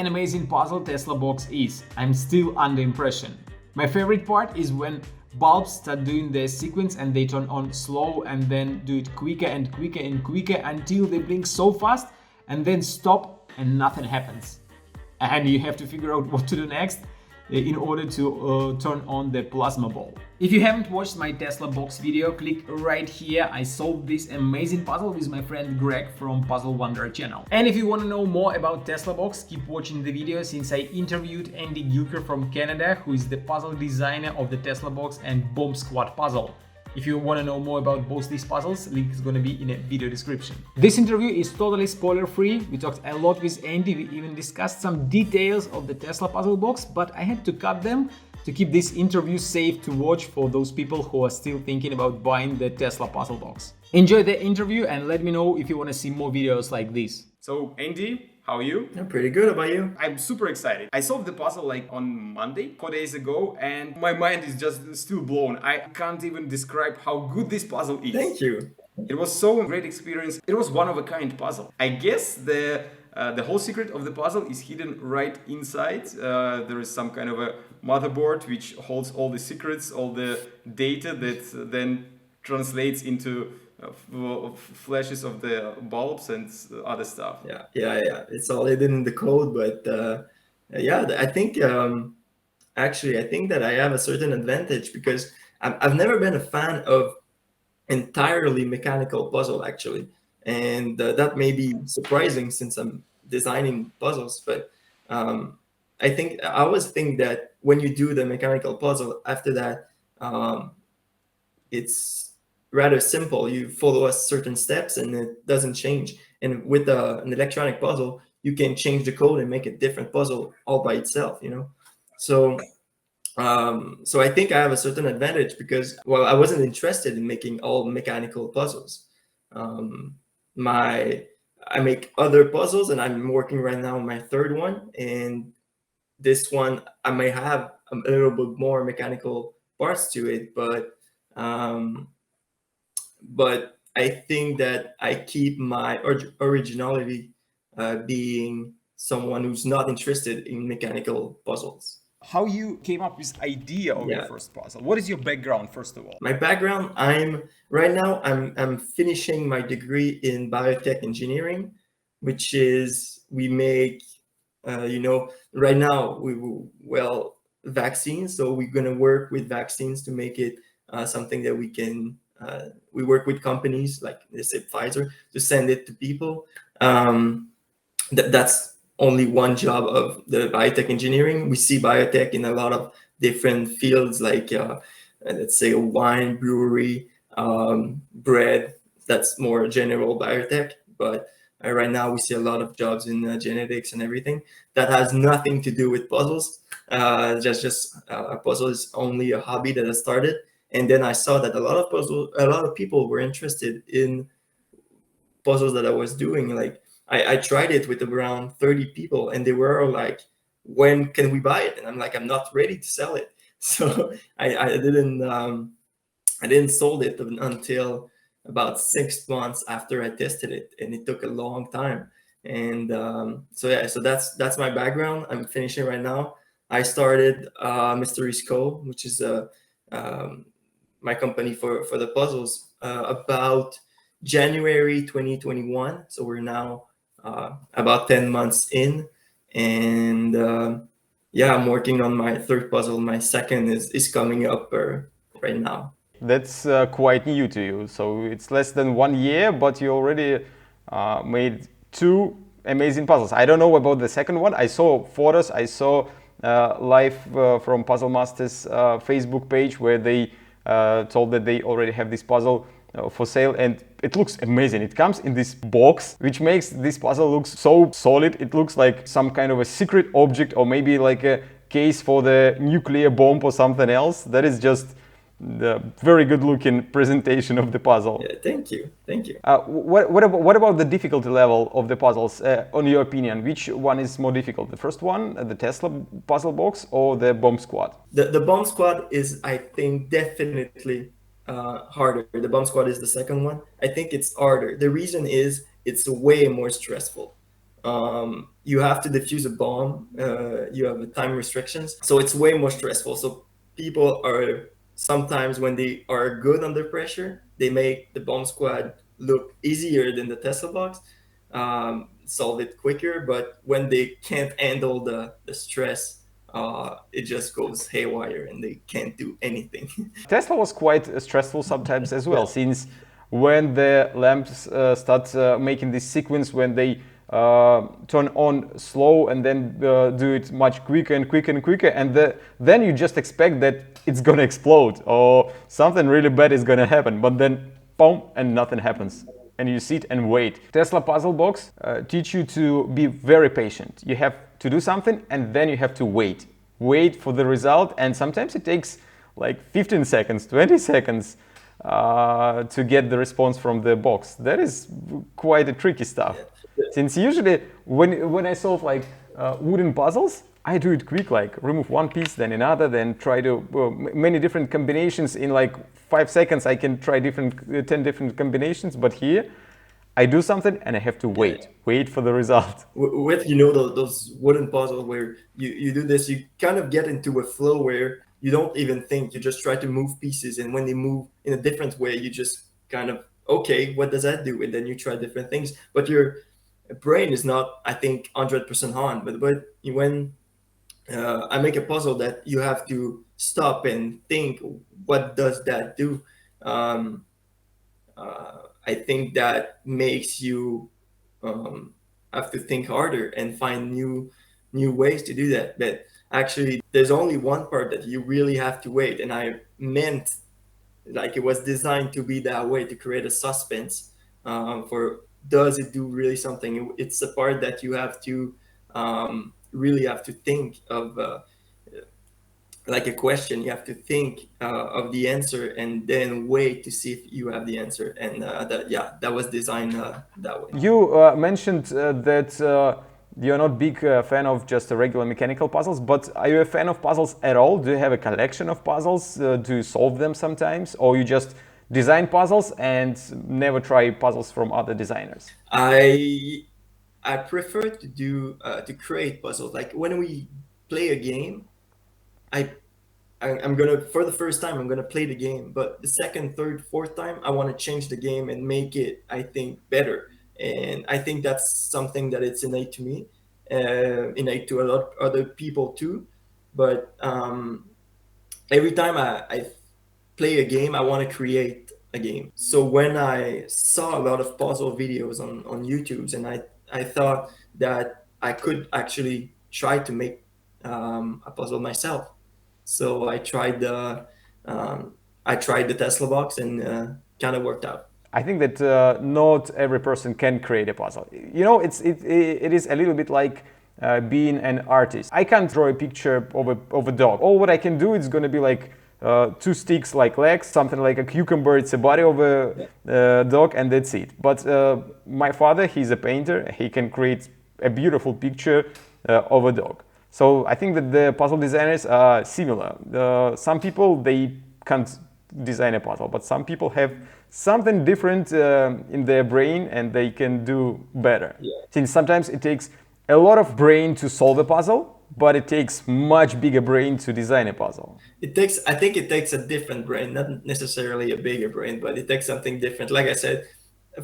an amazing puzzle Tesla box is. I'm still under impression. My favorite part is when bulbs start doing their sequence and they turn on slow and then do it quicker and quicker and quicker until they blink so fast and then stop and nothing happens. And you have to figure out what to do next in order to turn on the plasma bulb. If you haven't watched my Tesla box video, click right here. I solved this amazing puzzle with my friend Greg from Puzzle Wanderer channel. And if you want to know more about Tesla box, keep watching the video since I interviewed Andy Gilker from Canada, who is the puzzle designer of the Tesla box and Bomb Squad puzzle. If you want to know more about both these puzzles, link is going to be in a video description. This interview is totally spoiler free. We talked a lot with Andy. We even discussed some details of the Tesla puzzle box, but I had to cut them to keep this interview safe to watch for those people who are still thinking about buying the Tesla puzzle box. Enjoy the interview and let me know if you want to see more videos like this. So Andy, how are you? I'm pretty good. How about you? I'm super excited. I solved the puzzle like on Monday, 4 days ago, and my mind is just still blown. I can't even describe how good this puzzle is. Thank you. It was so great experience. It was one of a kind puzzle. I guess the whole secret of the puzzle is hidden right inside. There is some kind of a motherboard which holds all the secrets, all the data that then translates into flashes of the bulbs and other stuff. Yeah. It's all hidden in the code, but I think actually I think that I have a certain advantage because I've never been a fan of entirely mechanical puzzle actually, and that may be surprising since I'm designing puzzles, but I always think that when you do the mechanical puzzle, after that it's rather simple. You follow a certain steps and it doesn't change. And with an electronic puzzle, you can change the code and make a different puzzle all by itself, you know? So I think I have a certain advantage because, well, I wasn't interested in making all mechanical puzzles. I make other puzzles and I'm working right now on my third one. And this one, I may have a little bit more mechanical parts to it, but I think that I keep my originality, being someone who's not interested in mechanical puzzles. How you came up with idea of your first puzzle? What is your background, first of all? My background, I'm finishing my degree in biotech engineering, which is we make right now vaccines. So we're gonna work with vaccines to make it something that we can. We work with companies like let's say Pfizer to send it to people. That's only one job of the biotech engineering. We see biotech in a lot of different fields, like let's say wine, brewery, bread. That's more general biotech. But right now we see a lot of jobs in genetics and everything that has nothing to do with puzzles. A puzzle is only a hobby that I started. And then I saw that a lot of people were interested in puzzles that I was doing. Like I tried it with around 30 people and they were all like, when can we buy it? And I'm like, I'm not ready to sell it. So I didn't sold it until about 6 months after I tested it, and it took a long time. And so that's my background. I'm finishing right now. I started Mysteries Co., which is my company for the puzzles about January 2021. So we're now about 10 months in, and I'm working on my third puzzle. My second is coming up right now. That's quite new to you. So it's less than 1 year, but you already made 2 amazing puzzles. I don't know about the second one. I saw photos. I saw live from Puzzle Masters Facebook page where they told that they already have this puzzle for sale, and it looks amazing. It comes in this box, which makes this puzzle look so solid. It looks like some kind of a secret object, or maybe like a case for the nuclear bomb or something else. That is just the very good looking presentation of the puzzle. Yeah, thank you. What about the difficulty level of the puzzles? On your opinion, which one is more difficult? The first one, the Tesla puzzle box, or the Bomb Squad? The Bomb Squad is, I think, definitely harder. The Bomb Squad is the second one. I think it's harder. The reason is it's way more stressful. you have to defuse a bomb. You have time restrictions, so it's way more stressful. So people are sometimes, when they are good under pressure, they make the bomb squad look easier than the Tesla box, solve it quicker. But when they can't handle the stress, it just goes haywire and they can't do anything. Tesla was quite stressful sometimes as well, since when the lamps start making this sequence when they turn on slow and then do it much quicker and quicker and quicker, and then you just expect that it's gonna explode or something really bad is gonna happen, but then boom, and nothing happens. And you sit and wait. Tesla Puzzle Box teach you to be very patient. You have to do something and then you have to wait. Wait for the result, and sometimes it takes like 15 seconds, 20 seconds to get the response from the box. That is quite a tricky stuff. Since usually when I solve like wooden puzzles, I do it quick, like remove one piece, then another, then try to many different combinations in like 5 seconds. I can try 10 different combinations, but here I do something and I have to wait for the result. With those wooden puzzles where you do this, you kind of get into a flow where you don't even think, you just try to move pieces, and when they move in a different way, you just kind of, okay, what does that do? And then you try different things, but your brain is not, I think, 100% on. But when I make a puzzle that you have to stop and think, what does that do? I think that makes you have to think harder and find new ways to do that. But actually, there's only one part that you really have to wait, and I meant, like, it was designed to be that way, to create a suspense for, does it do really something? It's the part that you have to really have to think of, like a question. You have to think of the answer and then wait to see if you have the answer. And that was designed that way. You mentioned that you're not big fan of just regular mechanical puzzles, but are you a fan of puzzles at all? Do you have a collection of puzzles? Do you solve them sometimes, or you just design puzzles and never try puzzles from other designers? I prefer to do to create puzzles. Like when we play a game, I'm gonna, for the first time, I'm gonna play the game, but the second, third, fourth time, I want to change the game and make it, I think, better. And I think that's something that it's innate to me, innate to a lot of other people too. But every time I play a game, I want to create a game. So when I saw a lot of puzzle videos on YouTube, and I thought that I could actually try to make a puzzle myself. So I tried the Tesla box, and kind of worked out. I think that not every person can create a puzzle. You know, it is a little bit like being an artist. I can't draw a picture of a dog. All what I can do is going to be like two sticks like legs, something like a cucumber, it's a body of a dog, and that's it. But my father, he's a painter. He can create a beautiful picture of a dog. So I think that the puzzle designers are similar. Some people, they can't design a puzzle, but some people have something different in their brain and they can do better. Yeah. Since sometimes it takes a lot of brain to solve a puzzle, but it takes much bigger brain to design a puzzle. I think it takes a different brain, not necessarily a bigger brain, but it takes something different. Like I said,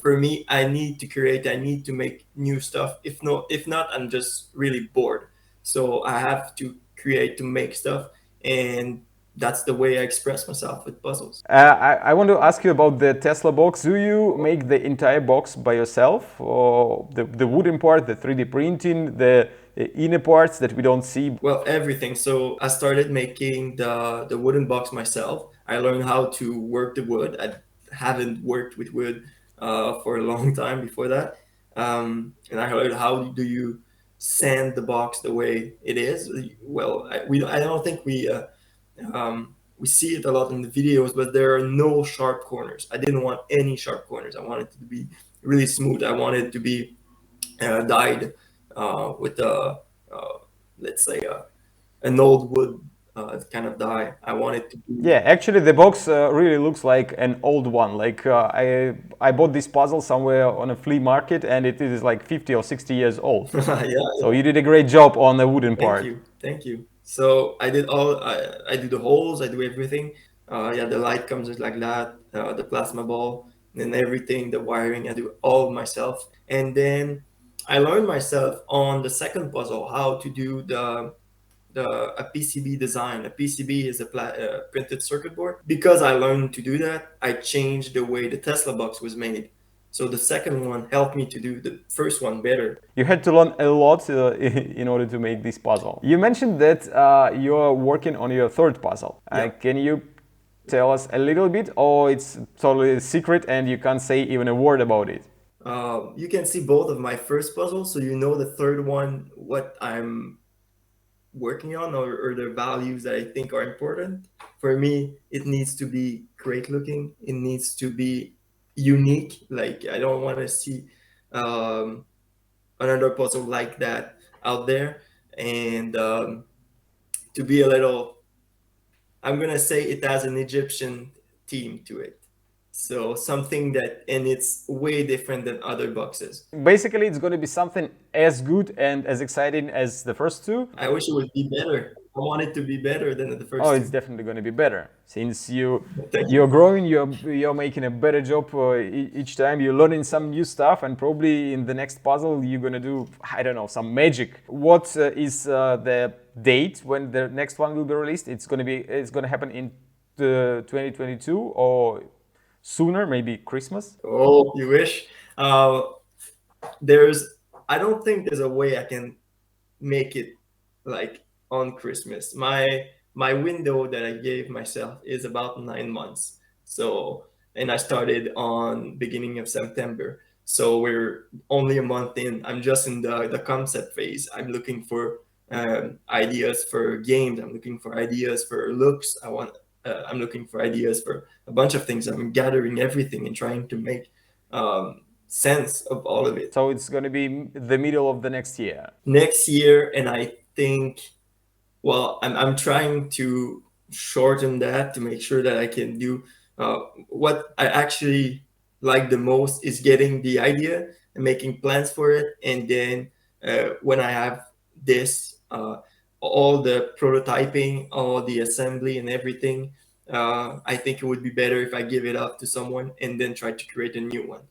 for me, I need to create, I need to make new stuff. If not, I'm just really bored. So I have to create, to make stuff, and that's the way I express myself with puzzles. I want to ask you about the Tesla box. Do you make the entire box by yourself, or the wooden part, the 3D printing, the inner parts that we don't see? Well, everything. So I started making the wooden box myself. I learned how to work the wood. I haven't worked with wood for a long time before that, and I learned how do you sand the box the way it is. Well, I don't think we see it a lot in the videos, but there are no sharp corners. I didn't want any sharp corners. I wanted it to be really smooth. I wanted it to be dyed with let's say an old wood kind of die. I want it to be. Yeah, actually, the box really looks like an old one. Like I bought this puzzle somewhere on a flea market, and it is like 50 or 60 years old. Yeah, So you did a great job on the wooden thank part. you, thank you. So I did all. I do the holes. I do everything. Yeah, the light comes just like that. The plasma ball and everything. The wiring. I do all myself. And then I learned myself on the second puzzle how to do a PCB design. A PCB is a printed circuit board. Because I learned to do that, I changed the way the Tesla box was made. So the second one helped me to do the first one better. You had to learn a lot in order to make this puzzle. You mentioned that you're working on your third puzzle. Yeah. Can you tell us a little bit, or it's totally a secret and you can't say even a word about it? You can see both of my first puzzles, so you know the third one, what I'm working on, or the values that I think are important. For me, it needs to be great looking. It needs to be unique. Like I don't want to see another puzzle like that out there. And to be a little, I'm gonna say it has an Egyptian theme to it. So something that, and it's way different than other boxes. Basically, it's going to be something as good and as exciting as the first two. I wish it would be better. I want it to be better than the first Oh, two. it's definitely going to be better since Thank you're growing, you're making a better job each time. You're learning some new stuff, and probably in the next puzzle you're going to do, I don't know, some magic. What is the date when the next one will be released? It's going to happen in 2022 or sooner, maybe Christmas. Oh, you wish. There's, I don't think there's a way I can make it like on Christmas. My window that I gave myself is about 9 months. So, and I started on beginning of September. So we're only a month in. I'm just in the concept phase. I'm looking for ideas for games. I'm looking for ideas for looks. I'm looking for ideas for a bunch of things. I'm gathering everything and trying to make sense of all of it. So it's going to be the middle of the next year. Next year, and I think, well, I'm trying to shorten that to make sure that I can do what I actually like the most is getting the idea and making plans for it, and then when I have this, all the prototyping, all the assembly and everything, I think it would be better if I give it up to someone and then try to create a new one.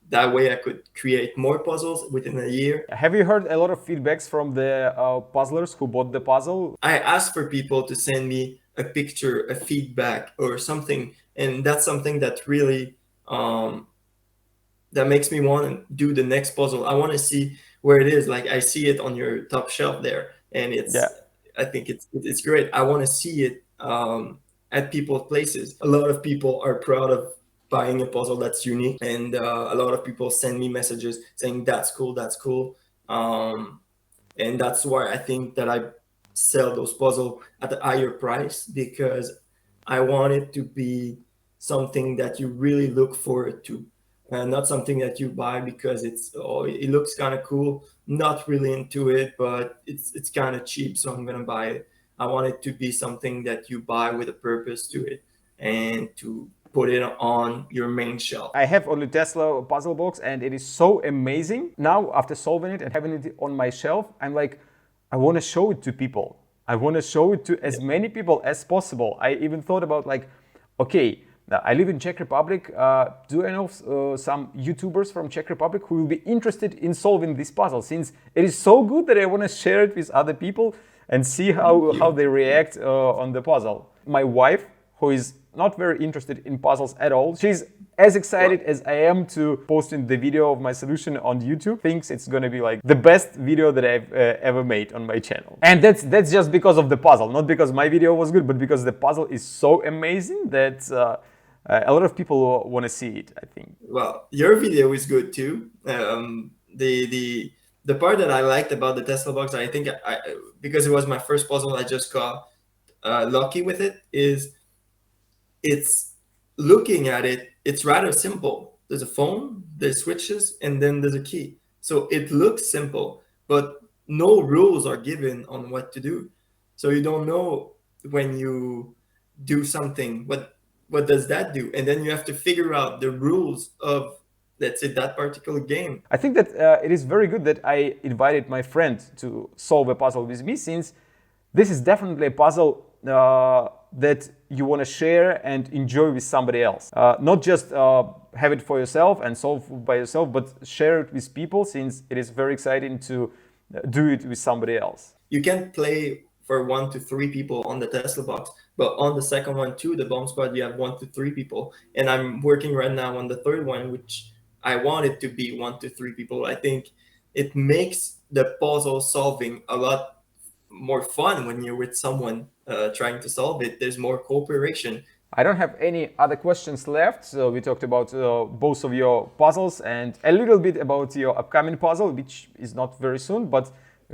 That way I could create more puzzles within a year. Have you heard a lot of feedbacks from the puzzlers who bought the puzzle? I asked for people to send me a picture, a feedback or something, and that's something that really that makes me want to do the next puzzle. I want to see where it is. Like I see it on your top shelf there, and it's, Yeah. I think it's great. I want to see it at people's places. A lot of people are proud of buying a puzzle that's unique, and a lot of people send me messages saying that's cool, that's cool. And that's why I think that I sell those puzzles at a higher price, because I want it to be something that you really look forward to, and not something that you buy because it looks kind of cool. Not really into it, but it's kind of cheap, so I'm gonna buy it. I want it to be something that you buy with a purpose to it, and to put it on your main shelf. I have only Tesla puzzle box, and it is so amazing. Now, after solving it and having it on my shelf, I'm like, I want to show it to people. I want to show it to as many people as possible. I even thought about like, okay, I live in Czech Republic. Do I know some YouTubers from Czech Republic who will be interested in solving this puzzle? Since it is so good that I want to share it with other people and see how they react on the puzzle. My wife, who is not very interested in puzzles at all, she's as excited as I am to posting the video of my solution on YouTube. Thinks it's gonna be like the best video that I've ever made on my channel. And that's just because of the puzzle, not because my video was good, but because the puzzle is so amazing that a lot of people want to see it, I think. Well, your video is good too. The part that I liked about the Tesla box, I think because it was my first puzzle, I just got lucky with it, is it's looking at it, it's rather simple. There's a phone, there's switches, and then there's a key. So it looks simple, but no rules are given on what to do. So you don't know when you do something, what does that do? And then you have to figure out the rules of, let's say, that particular game. I think that it is very good that I invited my friend to solve a puzzle with me, since this is definitely a puzzle that you want to share and enjoy with somebody else. Not just have it for yourself and solve by yourself, but share it with people, since it is very exciting to do it with somebody else. You can play for 1 to 3 people on the Tesla box, but on the second one too, the Bomb Squad, you have 1 to 3 people. And I'm working right now on the third one, which I want it to be 1 to 3 people. I think it makes the puzzle solving a lot more fun when you're with someone trying to solve it. There's more cooperation. I don't have any other questions left. So we talked about both of your puzzles and a little bit about your upcoming puzzle, which is not very soon, but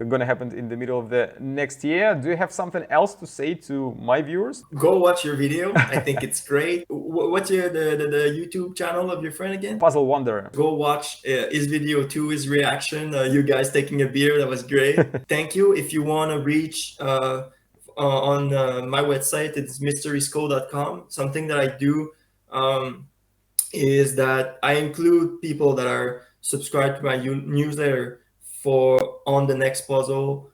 going to happen in the middle of the next year. Do you have something else to say to my viewers? Go watch your video. I think it's great. What's the YouTube channel of your friend again? Puzzle Wanderer. Go watch his video too, his reaction. You guys taking a beer, that was great. Thank you. If you want to reach on my website, it's mysterysco.com. Something that I do is that I include people that are subscribed to my newsletter for on the next puzzle.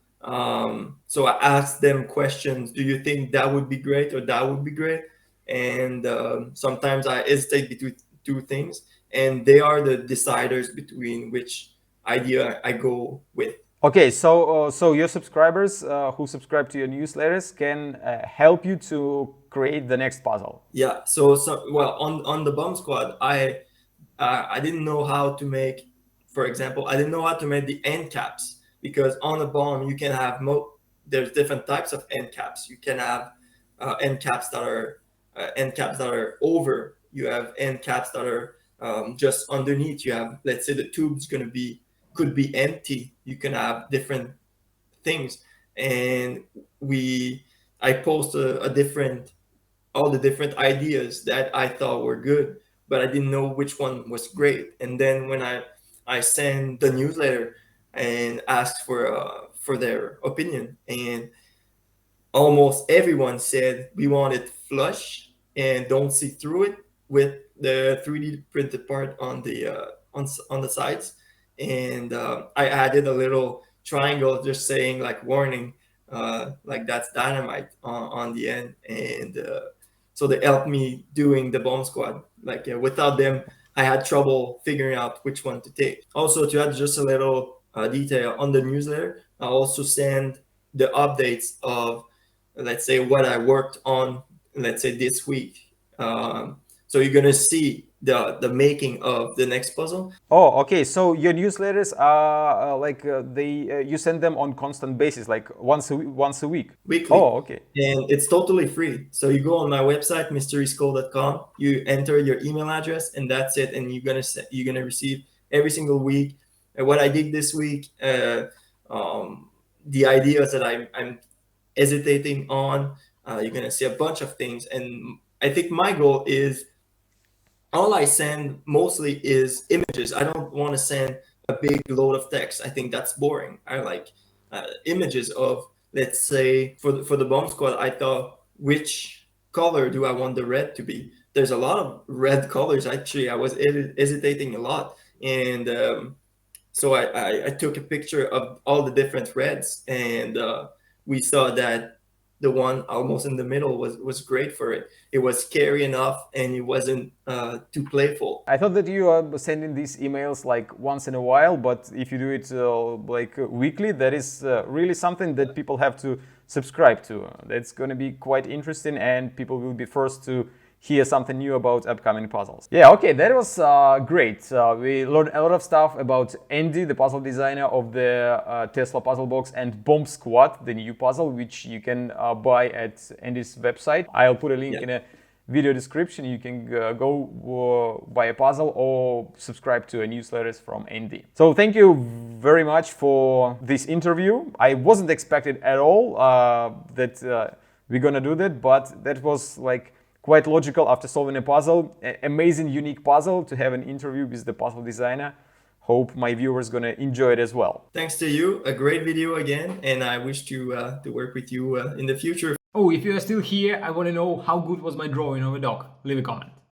So I ask them questions. Do you think that would be great or that would be great? And sometimes I hesitate between two things, and they are the deciders between which idea I go with. Okay, so your subscribers who subscribe to your newsletters can help you to create the next puzzle. Yeah. So well, on the Bomb Squad, I didn't know how to make, for example, I didn't know how to make the end caps, because on a bomb you can have there's different types of end caps. You can have end caps that are over. You have end caps that are just underneath. You have, let's say, the tube's could be empty. You can have different things, and I post all the different ideas that I thought were good, but I didn't know which one was great. And then when I send the newsletter and ask for their opinion, and almost everyone said we want it flush and don't see through it, with the 3D printed part on the sides. And I added a little triangle just saying like warning, like that's dynamite on the end. And so they helped me doing the Bomb Squad. Like without them, I had trouble figuring out which one to take. Also, to add just a little detail on the newsletter, I also send the updates of, let's say, what I worked on, let's say, this week. So you're gonna see the making of the next puzzle. Oh, okay. So your newsletters are you send them on constant basis, like once a week. Weekly. Oh, okay. And it's totally free. So you go on my website, mysterysco.com. You enter your email address, and that's it. And you're gonna receive every single week what I did this week. The ideas that I'm hesitating on. You're gonna see a bunch of things, and I think my goal is, all I send mostly is images. I don't want to send a big load of text. I think that's boring. I like images of, let's say, for the Bomb Squad, I thought, which color do I want the red to be? There's a lot of red colors. Actually, I was hesitating a lot. And so I took a picture of all the different reds, and we saw that the one almost in the middle was great for it. It was scary enough, and it wasn't too playful. I thought that you are sending these emails like once in a while, but if you do it weekly, that is really something that people have to subscribe to. That's going to be quite interesting, and people will be first to hear something new about upcoming puzzles. Yeah, okay, that was great. We learned a lot of stuff about Andy, the puzzle designer of the Tesla Puzzle Box, and Bomb Squad, the new puzzle, which you can buy at Andy's website. I'll put a link in a video description. You can go buy a puzzle or subscribe to a newsletters from Andy. So thank you very much for this interview. I wasn't expecting at all that we're gonna do that, but that was like quite logical after solving a puzzle, amazing, unique puzzle, to have an interview with the puzzle designer. Hope my viewers gonna enjoy it as well. Thanks to you, a great video again, and I wish to work with you in the future. Oh, if you are still here, I want to know how good was my drawing of a dog. Leave a comment.